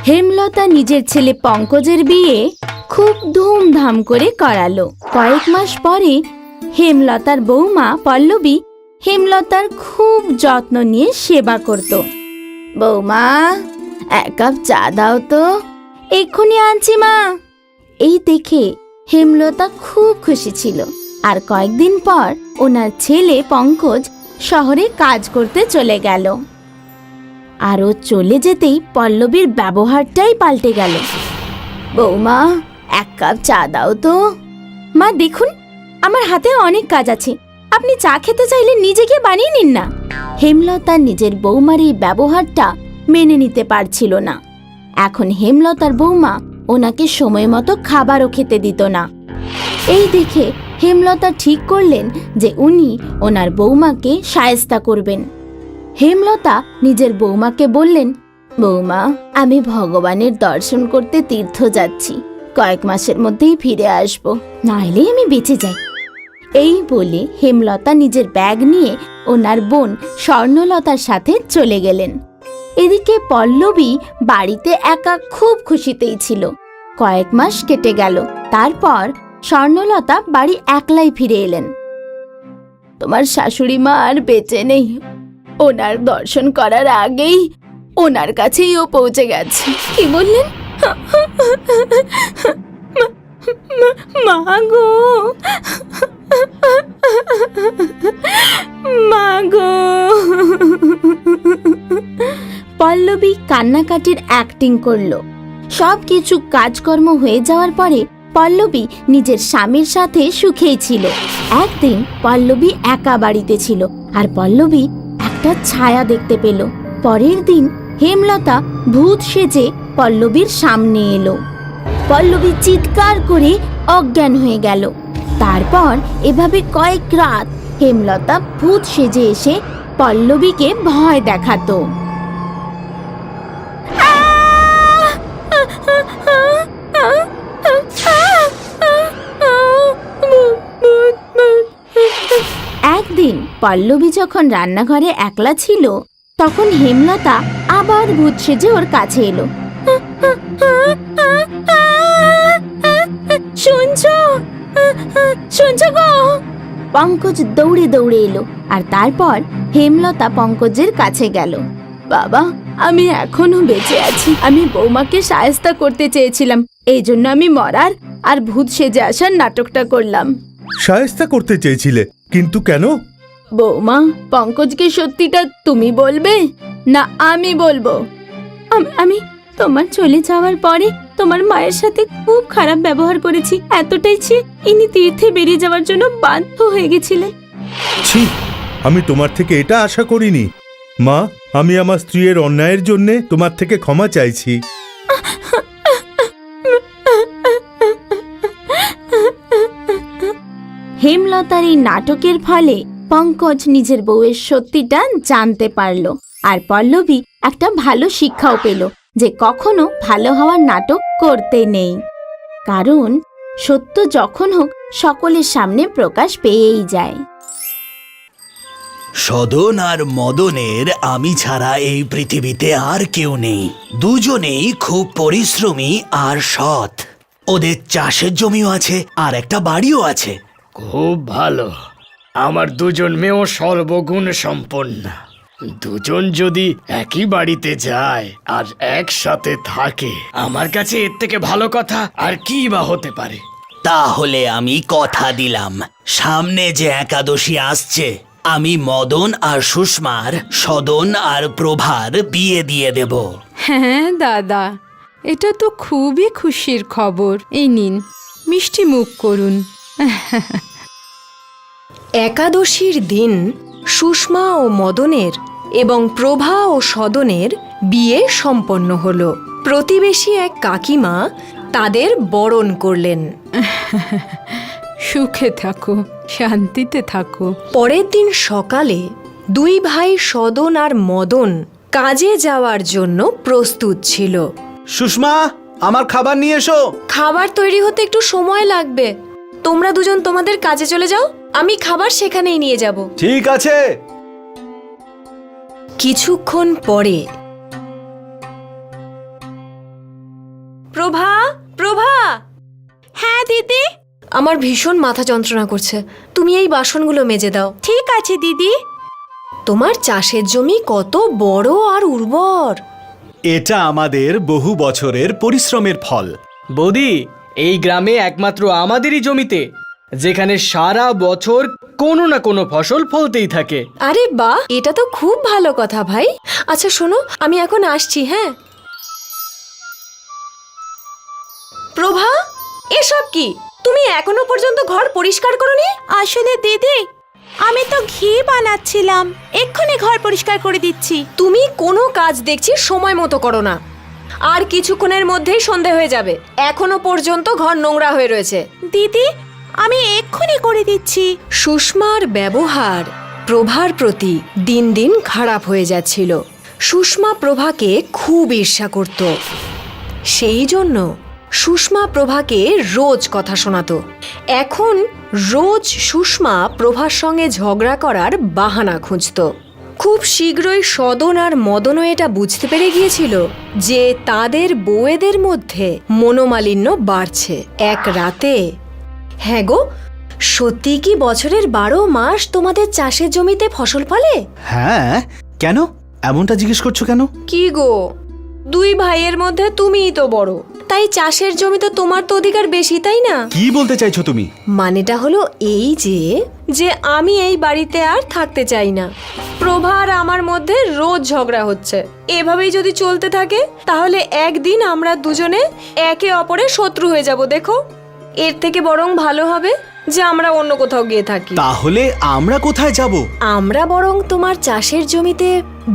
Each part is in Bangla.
হেমলতা নিজের ছেলে পঙ্কজের বিয়ে খুব ধুমধাম করে করালো। কয়েক মাস পরে হেমলতার বৌমা পল্লবী হেমলতার খুব যত্ন নিয়ে সেবা করত। বৌমা, এক কাপ চা দাও তো। এক্ষুনি আনছি মা। এই দেখে হেমলতা খুব খুশি ছিল। আর কয়েকদিন পর ওনার ছেলে পঙ্কজ শহরে কাজ করতে চলে গেল। আর ও চলে যেতেই পল্লবীর ব্যবহারটাই পাল্টে গেল। বৌমা, এক কাপ চা দাও তো। মা দেখুন, আমার হাতে অনেক কাজ আছে, আপনি চা খেতে চাইলে নিজে গিয়ে বানিয়ে নিন না। হেমলতা নিজের বৌমার এই ব্যবহারটা মেনে নিতে পারছিল না। এখন হেমলতার বৌমা ওনাকে সময় মতো খাবারও খেতে দিত না। এই দেখে হেমলতা ঠিক করলেন যে উনি ওনার বৌমাকে শায়েস্তা করবেন। হেমলতা নিজের বৌমাকে বললেন, বৌমা, আমি ভগবানের দর্শন করতে তীর্থ যাচ্ছি, কয়েক মাসের মধ্যেই ফিরে আসব, নাইলে আমি বেঁচে যাই। এই বলে হেমলতা নিজের ব্যাগ নিয়ে ওনার বোন স্বর্ণলতার সাথে চলে গেলেন। এদিকে পল্লবী বাড়িতে একা খুব খুশিতেই ছিল। কয়েক মাস কেটে গেল। তারপর স্বর্ণলতা বাড়ি একলাই ফিরে এলেন। তোমার শাশুড়ি মা আর বেঁচে নেই, ওনার দর্শন করার আগেই ওনার কাছেই ও পৌঁছে গেছে। কি বললেন? মা গো, মা গো। পল্লবী কান্নাকাটির অ্যাক্টিং করলো। সবকিছু কাজকর্ম হয়ে যাওয়ার পরে পল্লবী নিজের স্বামীর সাথে সুখেই ছিল। একদিন পল্লবী একা বাড়িতে ছিল আর পল্লবী একটা ছায়া দেখতে পেল। পরের দিন হেমলতা ভূত সেজে পল্লবীর সামনে এলো। পল্লবী চিৎকার করে অজ্ঞান হয়ে গেল। তারপর এভাবে কয়েক রাত হেমলতা ভূত সেজে এসে পল্লবীকে ভয় দেখাতো। একদিন পল্লবী যখন রান্নাঘরে একলা ছিল, তখন হেমলতা আবার ভূত সেজে ওর কাছে এলো। শুনছো? শুনছো গো? পঙ্কজ দৌড়ে দৌড়ে এলো আর তারপর হেমলতা পঙ্কজের কাছে গেল। বাবা, আমি এখনো বেঁচে আছি। আমি বৌমাকে শায়েস্তা করতে চেয়েছিলাম, এই জন্য আমি মরার আর ভূত সেজে আসার নাটকটা করলাম। শায়েস্তা করতে চেয়েছিলে, কিন্তু কেন? বৌমা, পঙ্কজকে সত্যিটা তুমি বলবে না আমি বলবো? আমি তোমার চলে যাওয়ার পরে তোমার মায়ের সাথে খুব খারাপ ব্যবহার করেছি, এতটাই যে ইনি তীর্থে বেরিয়ে যাওয়ার জন্য বাধ্য হয়ে গেছিলেন। ছি, আমি তোমার থেকে এটা আশা করিনি। মা, আমি আমার স্ত্রীর অন্যায়ের জন্য তোমার থেকে ক্ষমা চাইছি। হেমলতার এই নাটকের ফলে পঙ্কজ নিজের বউয়ের সত্যিটা জানতে পারল আর পল্লবী একটা ভালো শিক্ষাও পেল যে কখনো ভালো হওয়ার নাটক করতে নেই, কারণ সত্য যখন হোক সকলের সামনে প্রকাশ পেয়েই যায়। সদন আর মদনের আমি ছাড়া এই পৃথিবীতে আর কেউ নেই। দুজনেই খুব পরিশ্রমী আর সৎ। ওদের চাষের জমিও আছে আর একটা বাড়িও আছে। খুব ভালো। আমার দুজন মেয়েও সর্বগুণ সম্পন্ন। দুজন যদি একই বাড়িতে যায় আর একসাথে থাকে, আমার কাছে এর থেকে ভালো কথা আর কি বা হতে পারে। তাহলে আমি কথা দিলাম, সামনে যে একাদশী আসছে আমি মদন আর সুষমার, সদন আর প্রভার বিয়ে দিয়ে দেব। হ্যাঁ দাদা, এটা তো খুবই খুশির খবর। এই নিন, মিষ্টি মুখ করুন। একাদশীর দিন সুষমা ও মদনের এবং প্রভা ও সদনের বিয়ে সম্পন্ন হলো। প্রতিবেশী এক কাকিমা তাদের বরণ করলেন। সুখে থাকো, শান্তিতে থাকো। পরের দিন সকালে দুই ভাই সদন আর মদন কাজে যাওয়ার জন্য প্রস্তুত ছিল। সুষমা, আমার খাবার নিয়ে এসো। খাবার তৈরি হতে একটু সময় লাগবে, তোমরা দুজন তোমাদের কাজে চলে যাও, আমি খাবার সেখানেই নিয়ে যাব। ঠিক আছে। কিছুক্ষণ পরে দিদি। আমার ভীষণ মাথা যন্ত্রণা করছে, তুমি এই বাসনগুলো মেজে দাও। ঠিক আছে দিদি। তোমার চাষের জমি কত বড় আর উর্বর। এটা আমাদের বহু বছরের পরিশ্রমের ফল। বৌদি, এই গ্রামে একমাত্র আমাদেরই জমিতে যেখানে সারা বছর কোনো না কোনো ফসল ফলতেই থাকে। আরে বাহ, এটা তো খুব ভালো কথা ভাই। আচ্ছা শোনো, আমি এখন আসছি। হ্যাঁ প্রভা, এসব কি? তুমি এখনো পর্যন্ত ঘর পরিষ্কার করোনি? আসলে দিদি, আমি তো ঘি বানাচ্ছিলাম, এক্ষুনি ঘর পরিষ্কার করে দিচ্ছি। তুমি কোনো কাজ দেখছি সময় মতো করো না। আর কিছুক্ষণের মধ্যেই সন্ধে হয়ে যাবে, এখনো পর্যন্ত ঘর নোংরা হয়ে রয়েছে। দিদি, আমি এক্ষুনি করে দিচ্ছি। সুষমার ব্যবহার প্রভার প্রতি দিন দিন খারাপ হয়ে যাচ্ছিল। সুষমা প্রভাকে খুব ঈর্ষা করত। সেই জন্য সুষমা প্রভাকে রোজ কথা শোনাতো। এখন রোজ সুষমা প্রভার সঙ্গে ঝগড়া করার বাহানা খুঁজত। খুব শীঘ্রই সদন আর মদনও এটা বুঝতে পেরে গিয়েছিল যে তাদের বউয়েদের মধ্যে মনোমালিন্য বাড়ছে। এক রাতে, হ্যাঁ গো, সত্যি কি বছরের 12 মাস তোমাদের চাষের জমিতে ফসল ফলে? হ্যাঁ, কেন এমনটা জিজ্ঞেস করছো কেন? কি গো, দুই ভাইয়ের মধ্যে তুমিই তো বড়, তাই চাষের জমি তো তোমার তো অধিকার বেশি, তাই না? কি বলতে চাইছো তুমি? মানেটা হলো এই যে আমি এই বাড়িতে আর থাকতে চাই না। প্রভা আর আমার মধ্যে রোজ ঝগড়া হচ্ছে। এভাবেই যদি চলতে থাকে তাহলে একদিন আমরা দুজনে একে অপরের শত্রু হয়ে যাব। দেখো, এর থেকে বরং ভালো হবে যে আমরা অন্য কোথাও গিয়ে থাকি। তাহলে আমরা কোথায় যাব? আমরা বরং তোমার চাষের জমিতে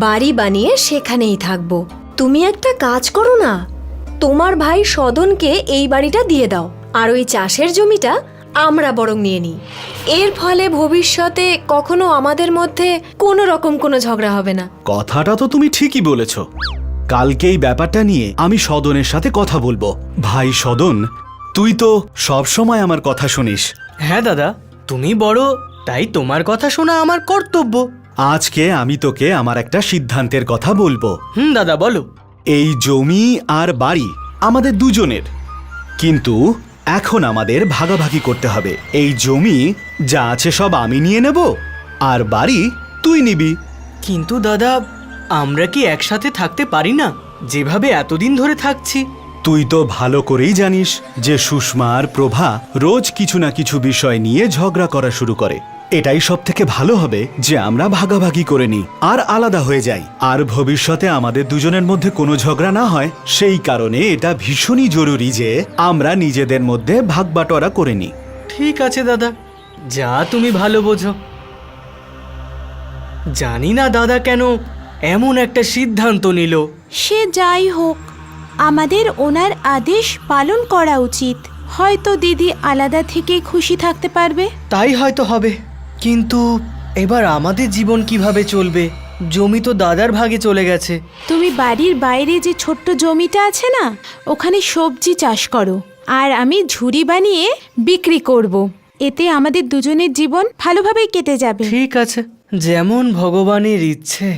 বাড়ি বানিয়ে সেখানেই থাকবো। তুমি একটা কাজ করো না, তোমার ভাই সদনকে এই বাড়িটা দিয়ে দাও, আর ওই চাষের জমিটা আমরা বরং নিয়ে নিই। এর ফলে ভবিষ্যতে কখনো আমাদের মধ্যে কোনো রকম কোনো ঝগড়া হবে না। কথাটা তো তুমি ঠিকই বলেছ। কালকে এই ব্যাপারটা নিয়ে আমি সদনের সাথে কথা বলবো। ভাই সদন, তুই তো সব সময় আমার কথা শুনিস। হ্যাঁ দাদা, তুমি বড়, তাই তোমার কথা শোনা আমার কর্তব্য। আজকে আমি তোকে আমার একটা সিদ্ধান্তের কথা বলবো। দাদা বলো। এই জমি আর বাড়ি আমাদের দুজনের, কিন্তু এখন আমাদের ভাগাভাগি করতে হবে। এই জমি যা আছে সব আমি নিয়ে নেব, আর বাড়ি তুই নিবি। কিন্তু দাদা, আমরা কি একসাথে থাকতে পারি না যেভাবে এতদিন ধরে থাকছি? তুই তো ভালো করেই জানিস যে সুষমা আর প্রভা রোজ কিছু না কিছু বিষয় নিয়ে ঝগড়া করা শুরু করে। এটাই সব থেকে ভালো হবে যে আমরা ভাগাভাগি করে নিই আর আলাদা হয়ে যাই, আর ভবিষ্যতে আমাদের দুজনের মধ্যে কোনো ঝগড়া না হয়। সেই কারণে এটা ভীষণই জরুরি যে আমরা নিজেদের মধ্যে ভাগ বাটোয়ারা করে নিই। ঠিক আছে দাদা, যা তুমি ভালো বোঝো। জানি না দাদা কেন এমন একটা সিদ্ধান্ত নিল। সে যাই হোক, আমাদের ওনার আদেশ পালন করা উচিত। হয়তো দিদি আলাদা থেকে খুশি থাকতে পারবে। তাই হয়তো হবে, কিন্তু এবার আমাদের জীবন কিভাবে চলবে? জমি তো দাদার ভাগে চলে গেছে। তুমি বাড়ির বাইরে যে ছোট্ট জমিটা আছে না, ওখানে সবজি চাষ করো, আর আমি ঝুড়ি বানিয়ে বিক্রি করব। এতে আমাদের দুজনের জীবন ভালোভাবেই কেটে যাবে। ঠিক আছে, যেমন ভগবানের ইচ্ছে।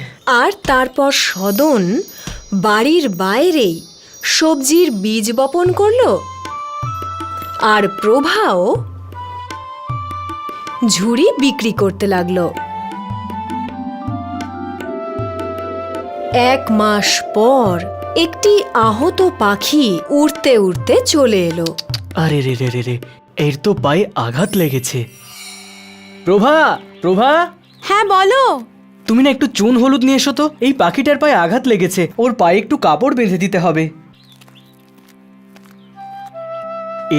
আর তারপর সদন বাড়ির বাইরেই সবজির বীজ বপন করলো, আর প্রভাও ঝুড়ি বিক্রি করতে লাগলো। 1 মাস পর একটি আহত পাখি উড়তে উড়তে চলে এলো। আরে রে রে রে রে, এর তো পায়ে আঘাত লেগেছে। প্রভা, প্রভা, হ্যাঁ বলো। তুমি না একটু চুন হলুদ নিয়ে এসো তো। এই পাখিটার পায়ে আঘাত লেগেছে, ওর পায়ে একটু কাপড় বেঁধে দিতে হবে।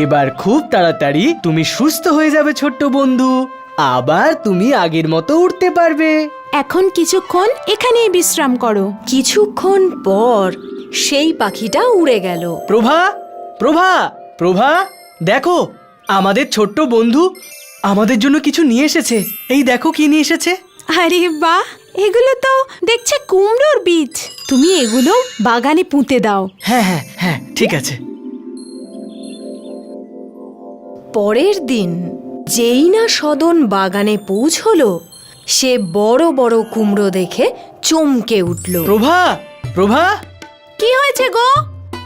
এবার খুব তাড়াতাড়ি তুমি সুস্থ হয়ে যাবে ছোট্ট বন্ধু, আবার তুমি আগের মতো উঠতে পারবে। এখন কিছুক্ষণ এখানেই বিশ্রাম করো। কিছুক্ষণ পর সেই পাখিটা উড়ে গেল। প্রভা, প্রভা, প্রভা, দেখো আমাদের ছোট্ট বন্ধু আমাদের জন্য কিছু নিয়ে এসেছে। এই দেখো কি নিয়ে এসেছে। আরে বাহ, এগুলো তো দেখছে কুমড়োর বীজ। তুমি এগুলো বাগানে পুঁতে দাও। হ্যাঁ হ্যাঁ হ্যাঁ, ঠিক আছে। পরের দিন যেই না সদন বাগানে পৌঁছলো, সে বড় বড় কুমড়ো দেখে চমকে উঠল। প্রভা, প্রভা, কি হয়েছে গো?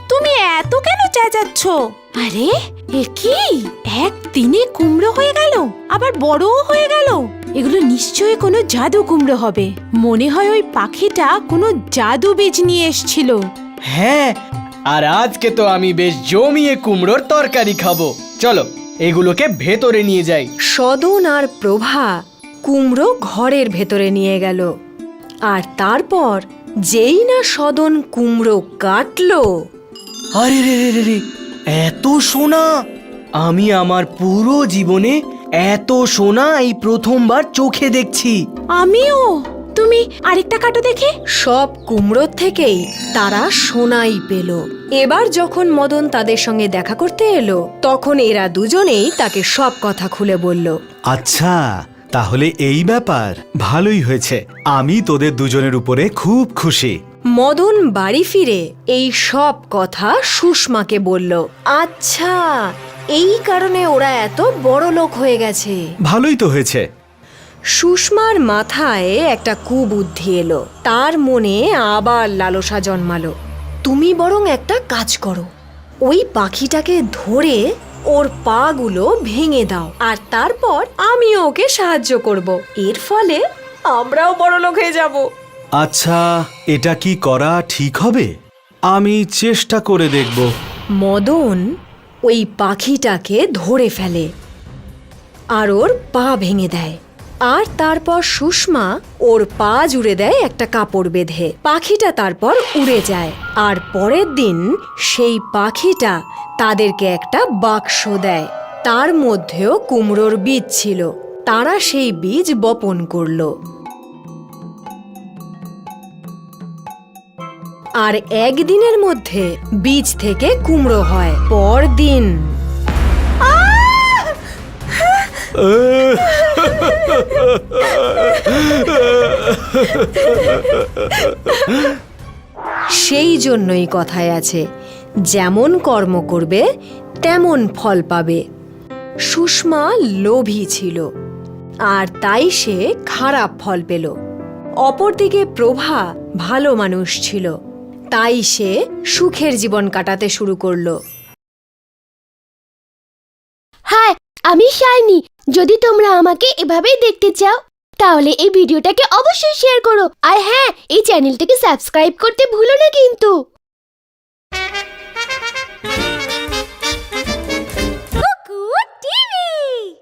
তুমি এত কেন চেঁচাচ্ছ? আরে এ কি, একদিনে কুমড়ো হয়ে গেল, আবার বড়ও হয়ে গেল। এগুলো নিশ্চয়ই কোনো জাদু কুমড়ো হবে। মনে হয় ওই পাখিটা কোনো জাদু বীজ নিয়ে এসেছিল। হ্যাঁ, আর আজকে তো আমি বেশ জমিয়ে কুমড়োর তরকারি খাবো। চলো এগুলোকে ভেতরে নিয়ে যাই। সদন আর প্রভা কুমড়ো ঘরের ভেতরে নিয়ে গেল। আর তারপর যেই না সদন কুমড়ো কাটলো, আরে রে রে রে রে, এত সোনা! আমি আমার পুরো জীবনে এত সোনা এই প্রথমবার চোখে দেখছি। আমিও। তুমি আরেকটা কাটো দেখে। সব কুমড়োর থেকেই তারা সোনাই পেল। এবার যখন মদন তাদের সঙ্গে দেখা করতে এলো, তখন এরা দুজনেই তাকে সব কথা খুলে বলল। আচ্ছা, তাহলে এই ব্যাপার। ভালোই হয়েছে, আমি তোদের দুজনের উপরে খুব খুশি। মদন বাড়ি ফিরে এই সব কথা সুষমাকে বলল। আচ্ছা, এই কারণে ওরা এত বড় লোক হয়ে গেছে। ভালোই তো হয়েছে। সুষমার মাথায় একটা কুবুদ্ধি এলো। তার মনে আবার লালসা জন্মালো। তুমি বরং একটা কাজ করো, ওই পাখিটাকে ধরে ওর পাগুলো ভেঙে দাও, আর তারপর আমিও ওকে সাহায্য করব। এর ফলে আমরাও বড় লোক হয়ে যাব। আচ্ছা, এটা কি করা ঠিক হবে? আমি চেষ্টা করে দেখব। মদন ওই পাখিটাকে ধরে ফেলে আর ওর পা ভেঙে দেয়। আর তারপর সুষমা ওর পা জুড়ে দেয় একটা কাপড় বেঁধে। পাখিটা তারপর উড়ে যায়। আর পরের দিন সেই পাখিটা তাদেরকে একটা বাক্স দেয়। তার মধ্যেও কুমড়োর বীজ ছিল। তারা সেই বীজ বপন করলো। আর একদিনের মধ্যে বীজ থেকে কুমড়ো হয়। পরদিন সেই জন্যই কথায় আছে, যেমন কর্ম করবে তেমন ফল পাবে। সুষমা লোভী ছিল, আর তাই সে খারাপ ফল পেল। অপরদিকে প্রভা ভালো মানুষ ছিল, তাই সে সুখের জীবন কাটাতে শুরু করলো। হাই, আমি শাইনি। যদি তোমরা আমাকে এভাবেই দেখতে চাও, তাহলে এই ভিডিওটাকে অবশ্যই শেয়ার করো। আর হ্যাঁ, এই চ্যানেলটাকে সাবস্ক্রাইব করতে ভুলো না কিন্তু।